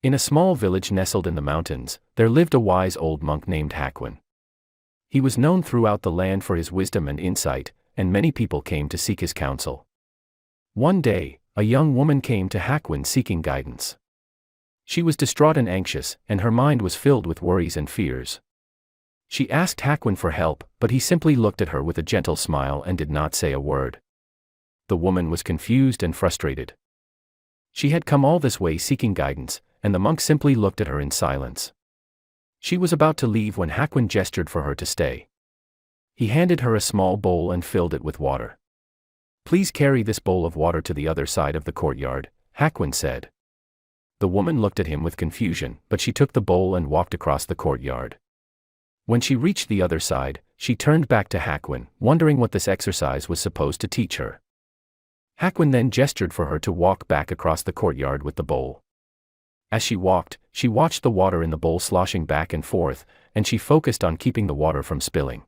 In a small village nestled in the mountains, there lived a wise old monk named Hakwin. He was known throughout the land for his wisdom and insight, and many people came to seek his counsel. One day, a young woman came to Hakwin seeking guidance. She was distraught and anxious, and her mind was filled with worries and fears. She asked Hakwin for help, but he simply looked at her with a gentle smile and did not say a word. The woman was confused and frustrated. She had come all this way seeking guidance, and the monk simply looked at her in silence. She was about to leave when Hakwin gestured for her to stay. He handed her a small bowl and filled it with water. "Please carry this bowl of water to the other side of the courtyard," Hakwin said. The woman looked at him with confusion, but she took the bowl and walked across the courtyard. When she reached the other side, she turned back to Hakwin, wondering what this exercise was supposed to teach her. Hakwin then gestured for her to walk back across the courtyard with the bowl. As she walked, she watched the water in the bowl sloshing back and forth, and she focused on keeping the water from spilling.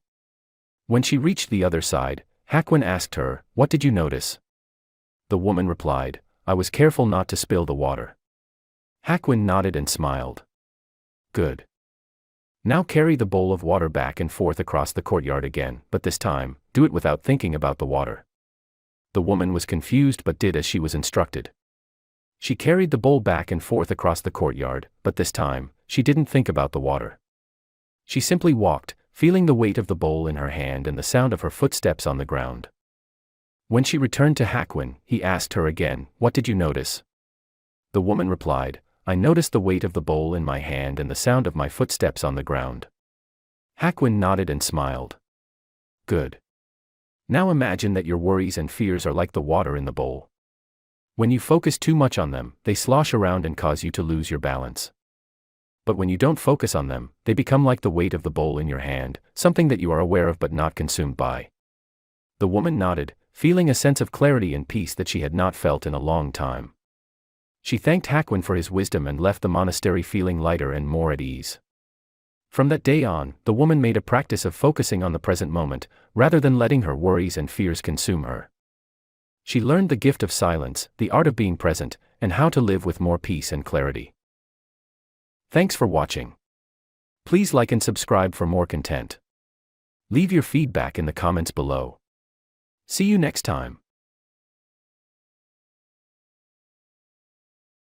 When she reached the other side, Hakwin asked her, "What did you notice?" The woman replied, "I was careful not to spill the water." Hakwin nodded and smiled. "Good. Now carry the bowl of water back and forth across the courtyard again, but this time, do it without thinking about the water." The woman was confused but did as she was instructed. She carried the bowl back and forth across the courtyard, but this time, she didn't think about the water. She simply walked, feeling the weight of the bowl in her hand and the sound of her footsteps on the ground. When she returned to Hakwin, he asked her again, "What did you notice?" The woman replied, "I noticed the weight of the bowl in my hand and the sound of my footsteps on the ground." Hakwin nodded and smiled. "Good. Now imagine that your worries and fears are like the water in the bowl. When you focus too much on them, they slosh around and cause you to lose your balance. But when you don't focus on them, they become like the weight of the bowl in your hand, something that you are aware of but not consumed by." The woman nodded, feeling a sense of clarity and peace that she had not felt in a long time. She thanked Hakwin for his wisdom and left the monastery feeling lighter and more at ease. From that day on, the woman made a practice of focusing on the present moment, rather than letting her worries and fears consume her. She learned the gift of silence, the art of being present, and how to live with more peace and clarity. Thanks for watching. Please like and subscribe for more content. Leave your feedback in the comments below. See you next time.